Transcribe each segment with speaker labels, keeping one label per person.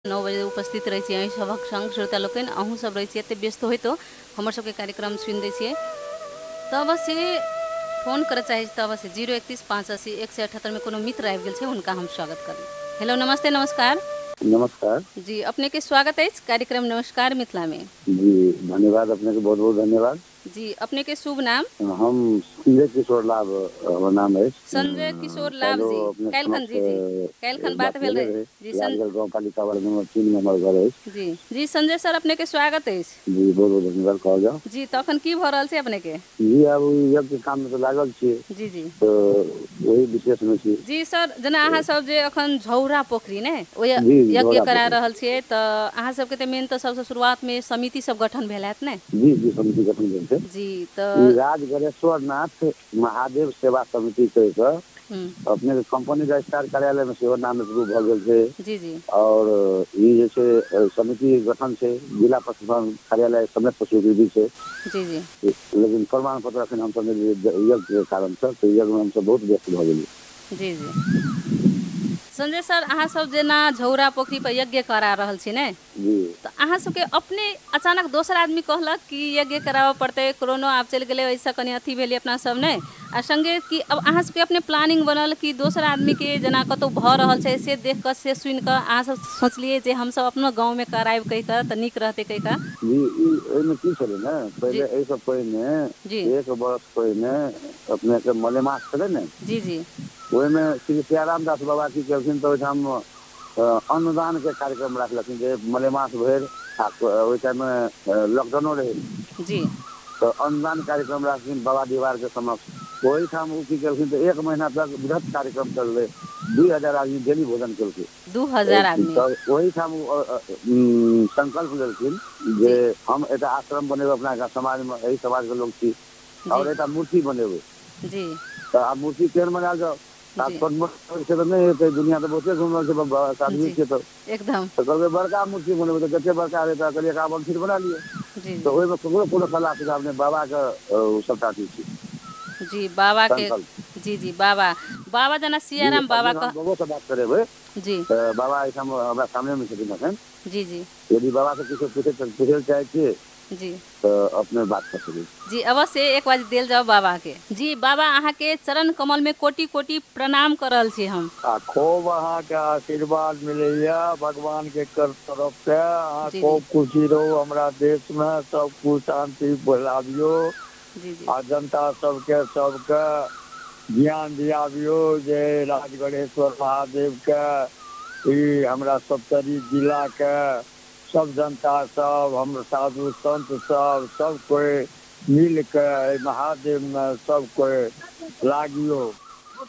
Speaker 1: 9 बजे उपस्थित रही छे सभक संग श्रोता लोकन अहूँ सब रही एत व्यस्त हो तो हमर सबके कार्यक्रम सुन छे तो अवश्य फोन कर चाहे तो अवश्य 031 85 178 में कोनो मित्र आबि गेल छे उनका हम स्वागत करें। हेलो नमस्ते नमस्कार।
Speaker 2: नमस्कार
Speaker 1: जी अपने के स्वागत है कार्यक्रम नमस्कार मिथिला में।
Speaker 2: जी धन्यवाद अपने के बहुत बहुत धन्यवाद।
Speaker 1: जी अपने के शुभ नाम?
Speaker 2: हम संजय किशोर लाभ हमारा नाम है।
Speaker 1: संजय किशोर लाभ जी कैलखन जी कैलखन बात भेल रहे जी
Speaker 2: राजगढ़ गांव पालिका वार्ड नंबर 3 में हमार घर है।
Speaker 1: जी संजय सर अपने के स्वागत है।
Speaker 2: जी बहुत बहुत धन्यवाद कहल जाओ।
Speaker 1: जी तखन की भ रहल छै अपने के?
Speaker 2: जी अब यज्ञ के काम में तो लागल छिए।
Speaker 1: जी
Speaker 2: तो वही विशेष में छी।
Speaker 1: जी सर जना अहाँ सब जे अखन झौरा पोखरी ने ओ यज्ञ करा रहल छिए त अहाँ सब के त मेन त सबसे शुरुआत में समिति सब गठन भेल हैत ने?
Speaker 2: जी समिति गठन भेल छै।
Speaker 1: जी त
Speaker 2: राजगढ़ेश्वर नाथ महादेव सेवा समिति कह के अपने के कंपनी रजिस्ट्रार कार्यालय में सेवा नाम शुरू भ गेल छै।
Speaker 1: जी जी
Speaker 2: और ये जैसे समिति गठन से जिला प्रशासन कार्यालय समेत स्वीकृति छै।
Speaker 1: जी जी
Speaker 2: लेकिन प्रमाण पत्र अखन हम सब यज्ञ के कारण से तो यज्ञ में हम सब बहुत व्यस्त भ गेलिए।
Speaker 1: जी जी संजय सर अहाँ सब जेना झौरा पोखरी पर यज्ञ करा रहल छी ने
Speaker 2: जी
Speaker 1: तो अहाँ सबके अपने अचानक दोसर आदमी कहलक कि यज्ञ करावे पड़ते कोरोना आप चल गए ऐसा कनी अथी भेली अपना सब ने आ संगे कि अब अहाँ सबके अपने प्लानिंग बनल कि दोसर आदमी के जना कतौ भ रहल छै से देख के से सुन के अहाँ सब सोचलिए जे हम सब अपनो गांव में कराइब कहि के त नीक रहते कहि के।
Speaker 2: जी एमे की छले ना पहले ए सब पहिने एक वर्ष पहिने अपने के मलेमास छले ने। जी
Speaker 1: जी
Speaker 2: ओहि में श्री सियाराम दास बाबा की कहलखिन तो हम अन्नदान के कार्यक्रम रखलखिन जे मलेमास भर ओहि टाइम में लॉकडाउन रहे।
Speaker 1: जी
Speaker 2: तो अन्नदान कार्यक्रम रखलखिन बाबा दीवार के समक्ष वही ठाम उ की कहलखिन तो 1 महीना तक बृहत कार्यक्रम चलले 2000 आदमी डेली भोजन केलके
Speaker 1: 2000 आदमी
Speaker 2: तो वही ठाम संकल्प लेलखिन जे हम एटा आश्रम बनेबे अपना समाज में यही समाज के लोग छी और एटा मूर्ति बनेबे।
Speaker 1: जी
Speaker 2: तो आप मूर्ति केन बना जाओ से तो नहीं है दुनिया तो बहुत घूम रहे आदमी के तो
Speaker 1: एकदम
Speaker 2: तो कहबे बड़का मूर्ति बनेबे तो जते बड़का रहता कहलिए का हम फिर बना लिए। तो ओइ में कोनो सलाह से आपने बाबा के सबटा चीज
Speaker 1: जी बाबा के जी जी बाबा जना सियाराम बाबा का
Speaker 2: बाबा से बात करेबे
Speaker 1: जी
Speaker 2: बाबा ऐसा हमरा सामने में छथिन अखन।
Speaker 1: जी जी
Speaker 2: यदि बाबा से कुछ पूछे चाहे छिए
Speaker 1: जी
Speaker 2: तो अपने बात कर सकते
Speaker 1: जी अवश्य एक बार देल जाओ बाबा के। जी बाबा अहाँ के चरण कमल में कोटि कोटि प्रणाम कर रहल छी हम।
Speaker 3: खूब अहाँ के आशीर्वाद मिलैया भगवान के तरफ से अहाँ खूब खुशी रहो हमरा देश में सब कुछ शांति फैलाबियो आ जनता सबके ज्ञान दियाबियो जे राजगढ़ेश्वर महादेव के हमरा सप्तरी जिला के सब जनता सब हम साधु संत सब कोई मिल के महादेव में सब कोई लागियो।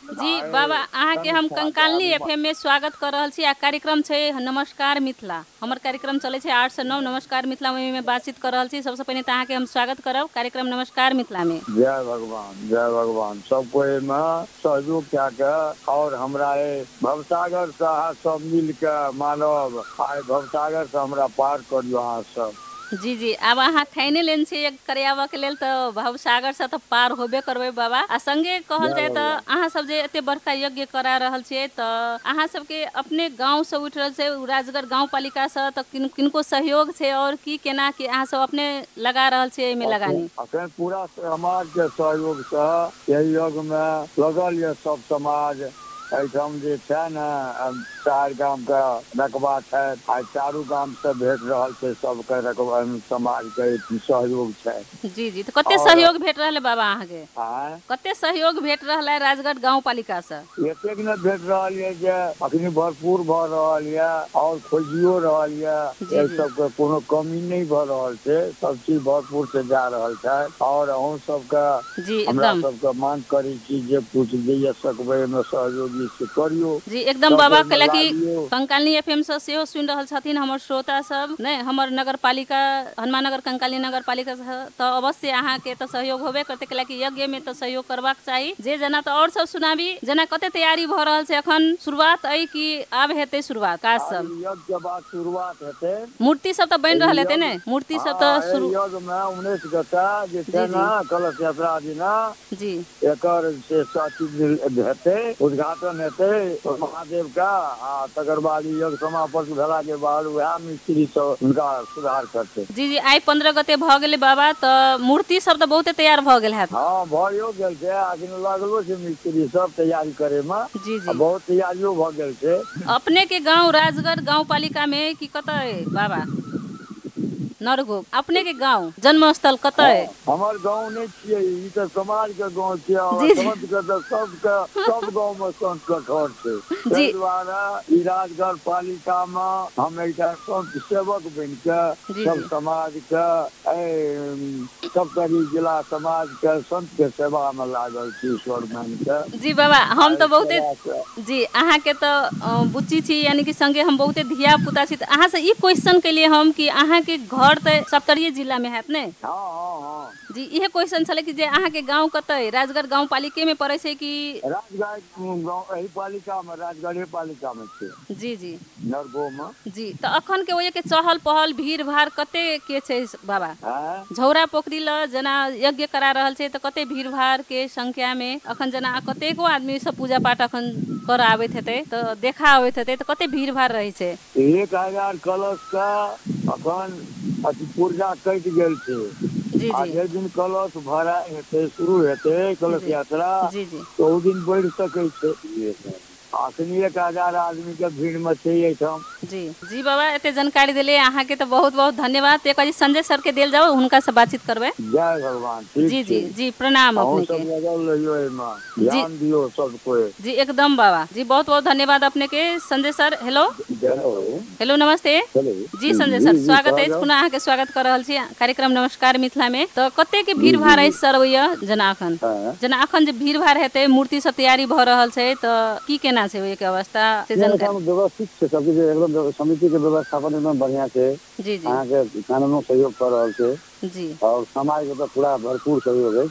Speaker 1: जी बाबा अहाँ के हम कंकालनी एफएम में स्वागत कर रहल छी। आ कार्यक्रम छै नमस्कार मिथिला हमर कार्यक्रम चले छै 8 से 9 नमस्कार मिथिला में बातचीत कर रहल छी। सबसे पहले त अहाँ के हम स्वागत करब कार्यक्रम नमस्कार मिथिला में।
Speaker 3: जय भगवान सब कोई में सहयोग क्या के और हमरा भवसागर से अहाँ सब मिल के मानव आइ भवसागर से हमरा पार करियो अहाँ सब।
Speaker 1: जी जी अब अहाँ ठाने लेन छे करावे के लेल तो भवसागर से तो पार होबे करबे बाबा। आ संगे कहल जाए तो अहाँ सब जे एते बड़का यज्ञ करा रहल छे तो अहाँ सब के अपने गांव से उठ रहल छे राजगढ़ गांव पालिका से तो किनको सहयोग छे और की केना कि अहाँ सब अपने लगा रहल छे एमे लगानी?
Speaker 3: अखन पूरा समाज के सहयोग से यही यज्ञ में लगल ये सब समाज एठाम जे छै ने 4 गांव के रकबा छै आ चारू गांव से भेट रहल छै सबके रकबा समाज के सहयोग छै।
Speaker 1: जी जी तो कते सहयोग भेट रहले बाबा अहाँ के? कते सहयोग भेट रहले राजगढ़ गांव पालिका से?
Speaker 3: एतेक ने भेट रहल ये जे अखनी भरपूर भ रहल ये और खोजियो रहल ये ए सब के कोनो कमी नहीं भ रहल छै सब चीज भरपूर से जा रहल छै। और हम सब के
Speaker 1: जी
Speaker 3: हमरा सब के मांग करी छी जे पूछ दिए सकबे में सहयोग करियो।
Speaker 1: जी एकदम बाबा कहला कि कंकालनी एफएम से सेहो सुन रहल छथिन हमर श्रोता सब ने हमर नगर पालिका हनुमाननगर कंकालनी नगर पालिका तो अवश्य अहाँ के तो सहयोग होबे करते कहला कि यज्ञ में तो सहयोग करबाक चाहिए। जे जना तो और सब सुनाबी जना कते तैयारी भ रहल छै अखन शुरुआत अई कि आब हेते शुरुआत काज सब?
Speaker 3: यज्ञ के बाद शुरुआत हेते।
Speaker 1: मूर्ति सब तो बन रहल हेते ने मूर्ति सब तो शुरू
Speaker 3: यज्ञ में 19 गता जे छै ना कलश यात्रा दिना जी एकर से साथी हेते उद्घाटन हेते महादेव का हाँ तकर बाद योग समापन भेला के बाद वह मिस्त्री सब उनका सुधार करते।
Speaker 1: जी जी आई 15 गते भ गेलै बाबा त मूर्ति सब त बहुते तैयार भ गेल हैत।
Speaker 3: हाँ भयो गेल छै, अखन लगलो छै मिस्त्री सब तैयारी करे में।
Speaker 1: जी जी
Speaker 3: बहुत तैयारियों भ गेल छै।
Speaker 1: अपने के गांव राजगढ़ गांव पालिका में कि कत है बाबा? नरगो अपने के गांव जन्म स्थल कत है?
Speaker 3: हमार गांव नहीं छियै, ई त समाज के गांव छै और संत के त सब गांव में संत के घर छै। ताहि द्वारा ई राजगढ़ पालिका में हम एकटा संत सेवक बन के सब समाज के सप्तरी जिला समाज के संत के सेवा में लागल छी ईश्वर मान के।
Speaker 1: जी बाबा हम तो बहुते जी अहाँ के तो बुच्ची छी यानी कि संगे हम बहुते धिया पुता छी। अहाँ से ई क्वेश्चन के लिए हम कि अहाँ के घर त सप्तरी जिला में हैत ने?
Speaker 3: हाँ
Speaker 1: जी इहे क्वेश्चन छले कि जे अहाँ के गांव कत है? राजगढ़ गांव पालिके में पड़े छै कि
Speaker 3: राजगढ़ गांव एही पालिका में राजगढ़ पालिका में छै।
Speaker 1: जी जी
Speaker 3: नरगो में।
Speaker 1: जी तो अखन के ओए के चहल पहल भीड़ भाड़ कते के छै बाबा? झौरा पोखरी ल जना यज्ञ करा रहल छै त कते भीड़ भाड़ के संख्या में अखन जना कतेको आदमी सब पूजा पाठ अखन कर आबैत हेतै त देखा आबैत हेतै त कते भीड़ भाड़ रहै छै?
Speaker 3: 1000 कलश का अखन अति पूर्जा कटि गेल छै।
Speaker 1: जी जी
Speaker 3: जे दिन कलश भरा हेतै शुरू हेतै कलश यात्रा
Speaker 1: जी जी
Speaker 3: तो ओ दिन बढ़ि सकै छै। अखन 1000 आदमी के भीड़ में छै एठाम।
Speaker 1: जी जी बाबा एते जानकारी देले अहाँ के तो बहुत बहुत धन्यवाद। एक बार संजय सर के देल जाओ उनका से बातचीत करबे।
Speaker 3: जय भगवान।
Speaker 1: जी जी जी प्रणाम अपने के।
Speaker 3: लगल रहियो एमा ध्यान दियो सब कोई।
Speaker 1: जी एकदम बाबा जी बहुत बहुत धन्यवाद अपने के। संजय सर हेलो हेलो नमस्ते। जी संजय सर स्वागत है पुनः अहाँ के स्वागत कर रहल छी कार्यक्रम नमस्कार मिथिला में। तो कते के भीड़ भाड़ है सर ओय जना अखन जे भीड़ भाड़ हेतै मूर्ति सब तैयारी भ रहल छै त की केना छै ओय के अवस्था से जानकारी?
Speaker 2: व्यवस्थित छै सब चीज एकदम समिति के व्यवस्थापन एकदम बढ़िया छै।
Speaker 1: जी जी
Speaker 2: अहाँ के कानूनो सहयोग कर रहल छै
Speaker 1: जी और
Speaker 2: समाज के तो पूरा भरपूर सहयोग है।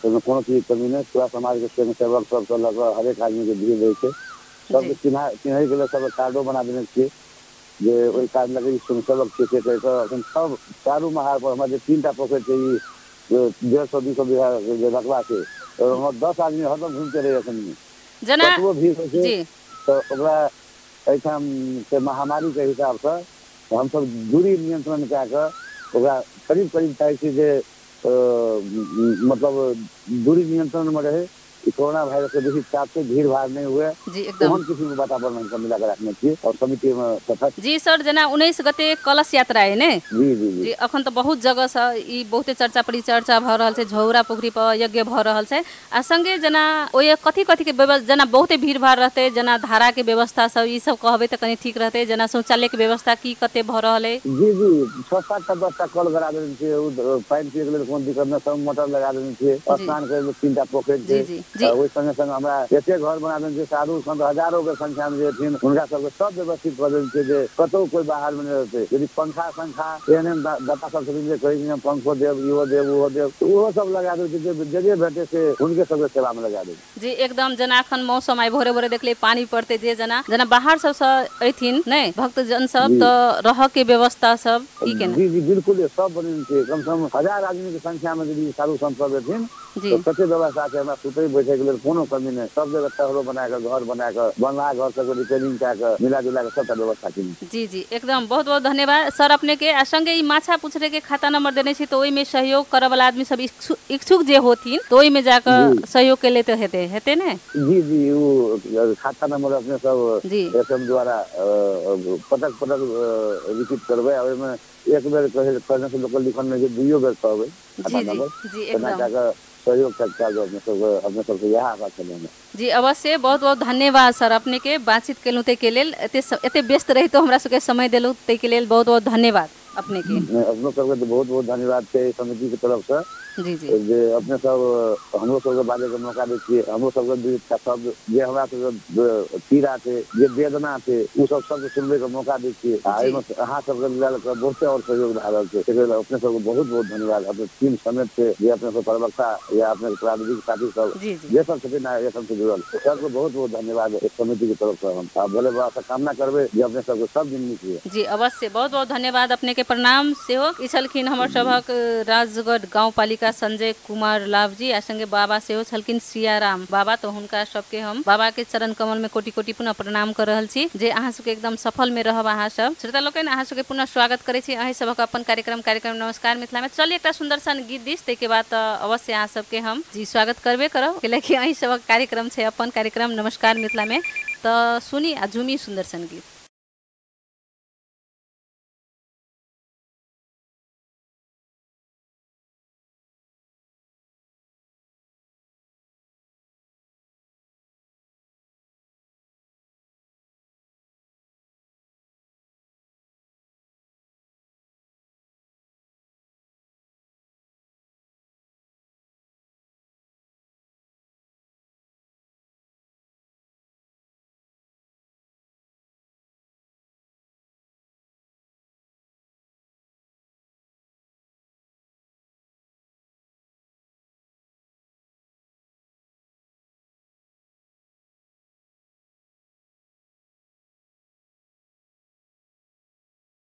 Speaker 2: ओहिमे कोनो चीज कमी नहीं। पूरा समाज के स्वयं सेवक सब के लग हरेक आदमी के भीड़ रहे छै। सब चिन्है के लिए सब कार्डो बना देने छियै जे ओहि कार्ड लगे स्वयं सेवक छै से कह के अखन सब चारू महार पर हमरा जे 3टा पोखरि छै ई 150-200 बीघा के रकबा छै और हम 10 आदमी हरदम घूमते रहे अखन
Speaker 1: जना
Speaker 2: भीड़ होइ छै।
Speaker 1: जी
Speaker 2: तो ओकरा एहिठाम से महामारी के हिसाब से हम सब दूरी नियंत्रण कए के ओकरा करीब चाहै छी जे मतलब दूरी नियंत्रण में रहे। कोरोना वायरस के बेसी चाप से भीड़ भाड़ नहीं हुए
Speaker 1: जी एकदम
Speaker 2: किसी में वातावरण हम मिला के रखने छियै और समिति में सफल।
Speaker 1: जी सर जना 19 गते कलश यात्रा है ने?
Speaker 2: जी जी जी
Speaker 1: अखन तो बहुत जगह से ई बहुते चर्चा परिचर्चा भ रहल छै। झौरा पोखरी पर यज्ञ भ रहल छै आ संगे जना ओए कथी के व्यवस्था जना बहुते भीड़ भाड़ रहते जना धारा के व्यवस्था सब ई सब कहबे त कनी ठीक रहते। जना शौचालय के व्यवस्था की कते भ रहल है?
Speaker 2: जी जी 6-7 10टा कल लगा देने छियै। पानी पिए के लेल कोन दिक्कत न सब मोटर लगा देने छियै। स्नान करे लेल 3टा पोखरि छै। ओहि संगे संगे हमरा एते घर बना देने छै साधु संत हजारों के संख्या में जे थिन हुनका सब के सब व्यवस्थित कर देने छै जे कतौ कोई बाहर में नहीं रहते। यदि पंखा एहन दाता सब जे कहै छै पंखो देव इहो देव ओहो देव ओहो सब लगा दे जे भेटे से हुनके सब सेवा में लगा दे।
Speaker 1: जी एकदम जना अखन मौसम आई भोरे भोरे देखले पानी पड़ते जे जना बाहर सब से अथिन नै भक्त जन सब तो रह के व्यवस्था सब की केना?
Speaker 2: जी जी बिल्कुल सब बने छै। कम से कम 1000 आदमी के संख्या में यदि साधु संत सब एथिन तो कते व्यवस्था छै। हमरा सुतै बैठे के लेल कोनो कमी नहीं। सब जगह टहरो बना के घर बना के बनला घर सब रिपेयरिंग कए के मिला जुला के सबटा व्यवस्था की। जी
Speaker 1: जी एकदम बहुत बहुत धन्यवाद सर अपने के। आ संगे ई माछा पूछरे के खाता नंबर देने छी तो ओई में सहयोग करे वाला आदमी सब इच्छुक जे होथिन तो ओई में जाके सहयोग के लेते हेते ने?
Speaker 2: जी जी वो खाता नंबर अपने सब एसएम द्वारा पटक लिखित करबे। ओई में एक बेर कहने से लोकल लिखन में दुइयो बेर कहबे खाता नंबर
Speaker 1: जी एकदम
Speaker 2: सहयोग अपने सबसे यह आशा चलेंगे।
Speaker 1: जी अवश्य बहुत बहुत धन्यवाद सर अपने के बातचीत केलु ते के लेल एते व्यस्त रही तो हमरा सबके समय देलु ते के लेल बहुत बहुत धन्यवाद अपने के।
Speaker 2: अपने सबके तो बहुत बहुत धन्यवाद छै समिति के तरफ से।
Speaker 1: जी जी
Speaker 2: जे अपने सब हमरो सबके बारे के मौका दै छियै। हमरो सबके सब जे हमरा सबके पीड़ा छै जे वेदना छै उ सब सबके सुनबे के मौका दै छियै। एहिमे अहाँ सबके लेल बहुते और सहयोग भए रहल छै। अपने सबके बहुत बहुत धन्यवाद। अपने टीम समेत छै जे अपने सब प्रवक्ता या अपने प्राविधिक साथी सब जे सब छथिन ये सब से जुड़ल सबको बहुत बहुत धन्यवाद समिति की तरफ से। हम भोले बाबा से कामना करबे जे अपने सबके सब दिन नीक हुए।
Speaker 1: जी अवश्य बहुत बहुत धन्यवाद अपने के। के प्रणाम सेहो। ई छलखिन हमर सभक राजगढ़ गाउँपालिका संजय कुमार लाभ जी आ संगे बाबा सेहो छलखिन सियाराम बाबा। तो हुनका सबके हम बाबा के चरण कमल में कोटि कोटि पुनः प्रणाम कर रहल छी जे अहाँ सबके एकदम सफल में रहब। अहाँ सब श्रोता लोकनि अहाँ सबके पुनः स्वागत करै छी अहीं सबक अपन कार्यक्रम नमस्कार मिथिला में। चलिए एक सुंदर सन गीत दिस तै के बाद अवश्य अहाँ सबके हम जी स्वागत करबे करब कैलाकि अहीं सबक कार्यक्रम छै अपन कार्यक्रम नमस्कार मिथिला में। तो सुनी आ झूमी सुंदर सन गीत।